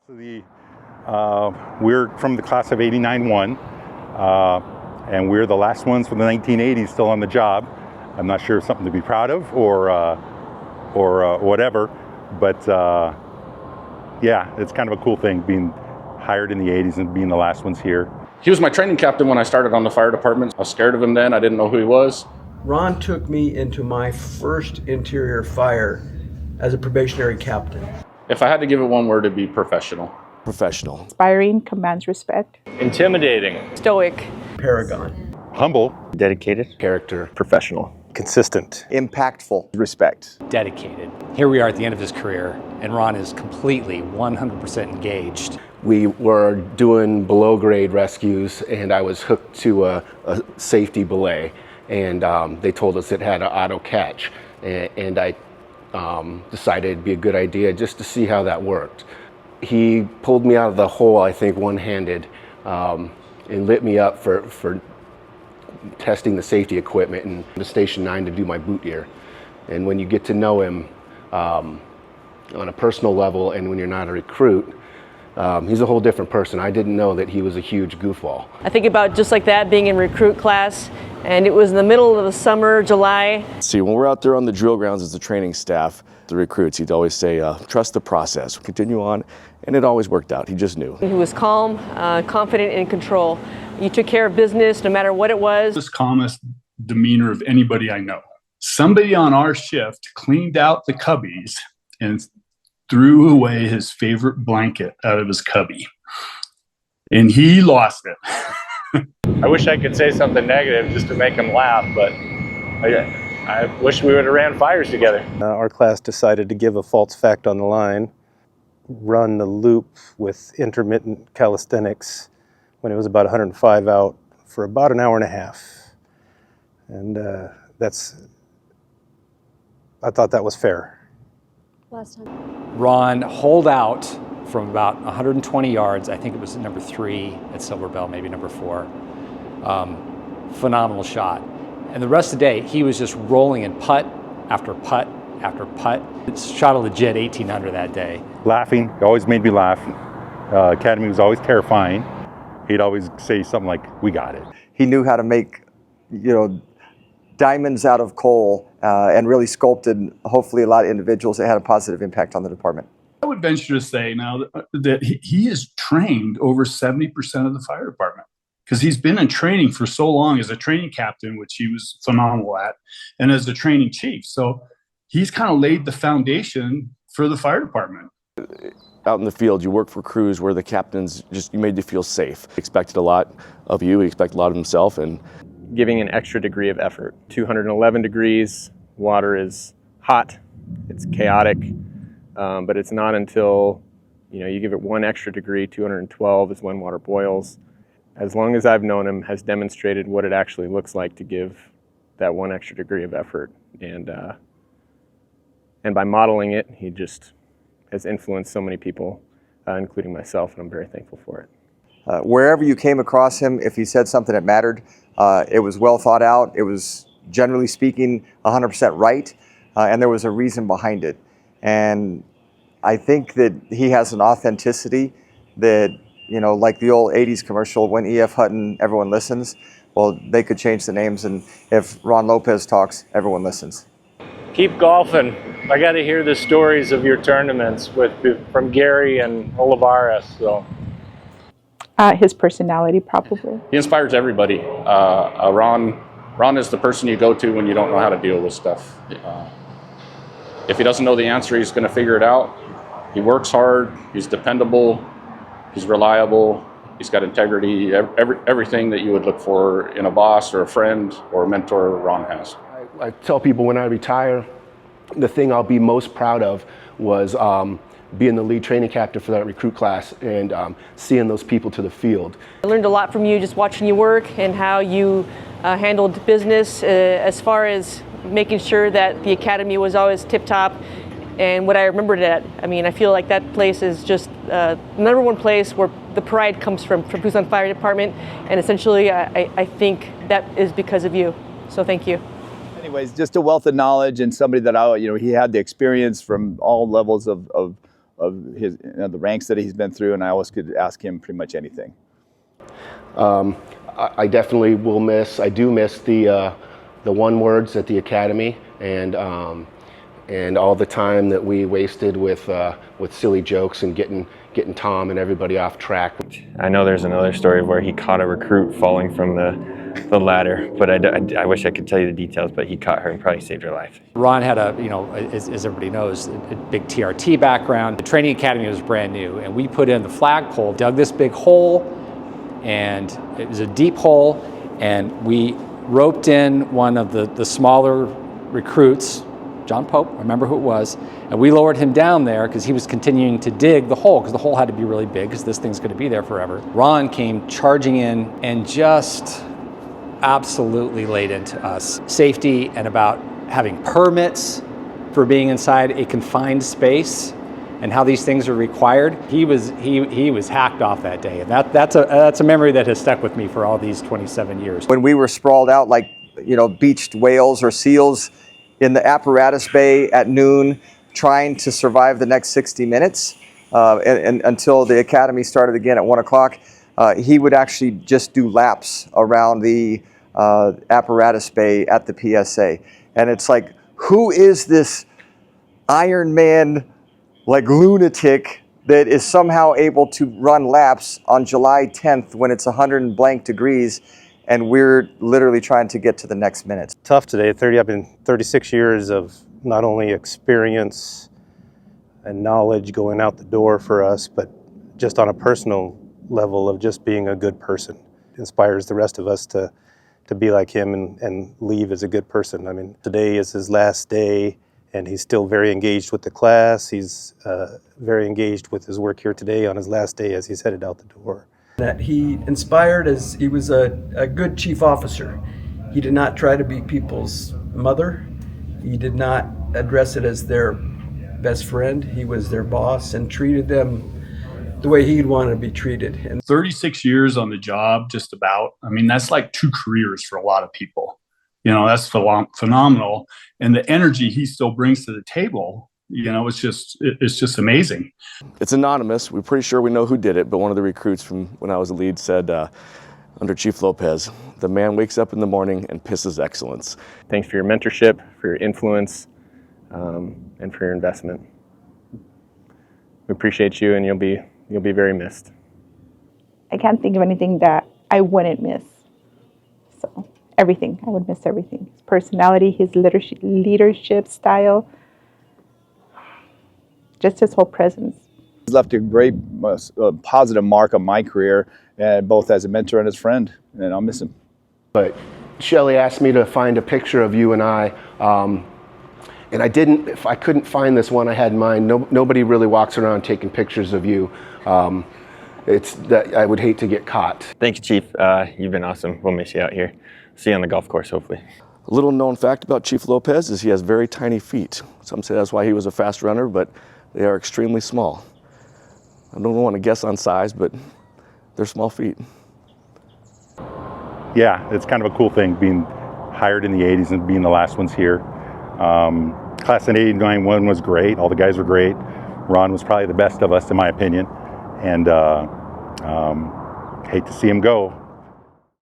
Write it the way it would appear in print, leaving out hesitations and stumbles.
We're from the class of 89-1, and we're the last ones from the 1980s still on the job. I'm not sure if something to be proud of or whatever, but yeah, it's kind of a cool thing being hired in the 80s and being the last ones here. He was my training captain when I started on the fire department. I was scared of him then. I didn't know who he was. Ron took me into my first interior fire as a probationary captain. If I had to give it one word, it'd be professional. Professional. Inspiring, commands respect. Intimidating. Stoic. Paragon. Humble. Dedicated. Character. Professional. Consistent. Impactful. Respect. Dedicated. Here we are at the end of his career, and Ron is completely 100% engaged. We were doing below grade rescues, and I was hooked to a safety belay, and they told us it had an auto catch, and I decided it'd be a good idea just to see how that worked. He pulled me out of the hole, I think, one-handed, and lit me up for testing the safety equipment and the Station 9 to do my boot gear. And when you get to know him on a personal level, and when you're not a recruit, he's a whole different person. I didn't know that he was a huge goofball. I think about just like that being in recruit class, and it was in the middle of the summer, July. See, when we're out there on the drill grounds as the training staff, the recruits, he'd always say, trust the process, continue on, and it always worked out. He just knew. He was calm, confident, and in control. You took care of business no matter what it was. The calmest demeanor of anybody I know. Somebody on our shift cleaned out the cubbies and threw away his favorite blanket out of his cubby. And he lost it. I wish I could say something negative just to make him laugh, but I wish we would have ran fires together. Our class decided to give a false fact on the line, run the loop with intermittent calisthenics when it was about 105 out for about an hour and a half. And I thought that was fair. Last time. Ron holed out from about 120 yards. I think it was number 3 at Silver Bell, maybe number 4. Phenomenal shot. And the rest of the day, he was just rolling in putt after putt after putt. It shot a legit 18 under that day. Laughing, he always made me laugh. Academy was always terrifying. He'd always say something like, "We got it." He knew how to make, diamonds out of coal and really sculpted, hopefully, a lot of individuals that had a positive impact on the department. I would venture to say now that he is trained over 70% of the fire department, because he's been in training for so long as a training captain, which he was phenomenal at, and as a training chief. So he's kind of laid the foundation for the fire department. Out in the field, you work for crews where the captains you made you feel safe. He expected a lot of you, he expected a lot of himself, and Giving an extra degree of effort. 211 degrees, water is hot, it's chaotic, but it's not until you give it one extra degree, 212 is when water boils. As long as I've known him, has demonstrated what it actually looks like to give that one extra degree of effort. And by modeling it, he just has influenced so many people, including myself, and I'm very thankful for it. Wherever you came across him, if he said something that mattered, it was well thought out. It was, generally speaking, 100% right, and there was a reason behind it. And I think that he has an authenticity that, like the old 80s commercial, when E.F. Hutton, everyone listens. Well, they could change the names, and if Ron Lopez talks, everyone listens. Keep golfing. I got to hear the stories of your tournaments from Gary and Olivares. So. His personality, probably. He inspires everybody. Ron is the person you go to when you don't know how to deal with stuff. If he doesn't know the answer, he's going to figure it out. He works hard. He's dependable. He's reliable. He's got integrity. Everything that you would look for in a boss or a friend or a mentor, Ron has. I tell people when I retire, the thing I'll be most proud of was being the lead training captain for that recruit class and seeing those people to the field. I learned a lot from you just watching you work and how you handled business as far as making sure that the academy was always tip-top. And what I remembered I feel like that place is just the number one place where the pride comes from Tucson Fire Department. And essentially, I think that is because of you. So thank you. Anyways, just a wealth of knowledge and somebody that he had the experience from all levels of his, the ranks that he's been through, and I always could ask him pretty much anything. I definitely will miss. I do miss the one words at the academy, and all the time that we wasted with silly jokes and getting Tom and everybody off track. I know there's another story where he caught a recruit falling from the ladder, but I wish I could tell you the details, but he caught her and probably saved her life. Ron had a, as everybody knows, a big TRT background. The training academy was brand new, and we put in the flagpole, dug this big hole, and it was a deep hole, and we roped in one of the smaller recruits, John Pope, I remember who it was, and we lowered him down there because he was continuing to dig the hole, because the hole had to be really big because this thing's going to be there forever. Ron came charging in and just absolutely laid into us. Safety and about having permits for being inside a confined space and how these things are required. He was hacked off that day, and that's a memory that has stuck with me for all these 27 years. When we were sprawled out like beached whales or seals in the apparatus bay at noon, trying to survive the next 60 minutes and until the academy started again at 1 o'clock, he would actually just do laps around the apparatus bay at the PSA. And it's like, who is this Iron Man like lunatic that is somehow able to run laps on July 10th when it's 100 and blank degrees, and we're literally trying to get to the next minute. Tough today. I've been 36 years of not only experience and knowledge going out the door for us, but just on a personal level of just being a good person. It inspires the rest of us to be like him and leave as a good person. I mean, today is his last day, and he's still very engaged with the class. He's very engaged with his work here today on his last day as he's headed out the door. That he inspired as he was a good chief officer. He did not try to be people's mother. He did not address it as their best friend. He was their boss and treated them the way he'd want to be treated. And 36 years on the job, just about. I mean, that's like 2 careers for a lot of people. That's phenomenal. And the energy he still brings to the table, it's just amazing. It's anonymous. We're pretty sure we know who did it, but one of the recruits from when I was a lead said, under Chief Lopez, the man wakes up in the morning and pisses excellence. Thanks for your mentorship, for your influence, and for your investment. We appreciate you, and you'll be very missed. I can't think of anything that I wouldn't miss. So everything, I would miss everything. His personality, his leadership style, just his whole presence. He's left a great positive mark on my career, both as a mentor and as a friend, and I'll miss him. But Shelley asked me to find a picture of you and I, and I didn't. If I couldn't find this one I had in mind, nobody really walks around taking pictures of you. It's that I would hate to get caught. Thank you, Chief. You've been awesome. We'll miss you out here. See you on the golf course, hopefully. A little known fact about Chief Lopez is he has very tiny feet. Some say that's why he was a fast runner, but they are extremely small. I don't want to guess on size, but they're small feet. Yeah, it's kind of a cool thing being hired in the 80s and being the last ones here. Class in 89 one was great. All the guys were great. Ron was probably the best of us, in my opinion. And hate to see him go.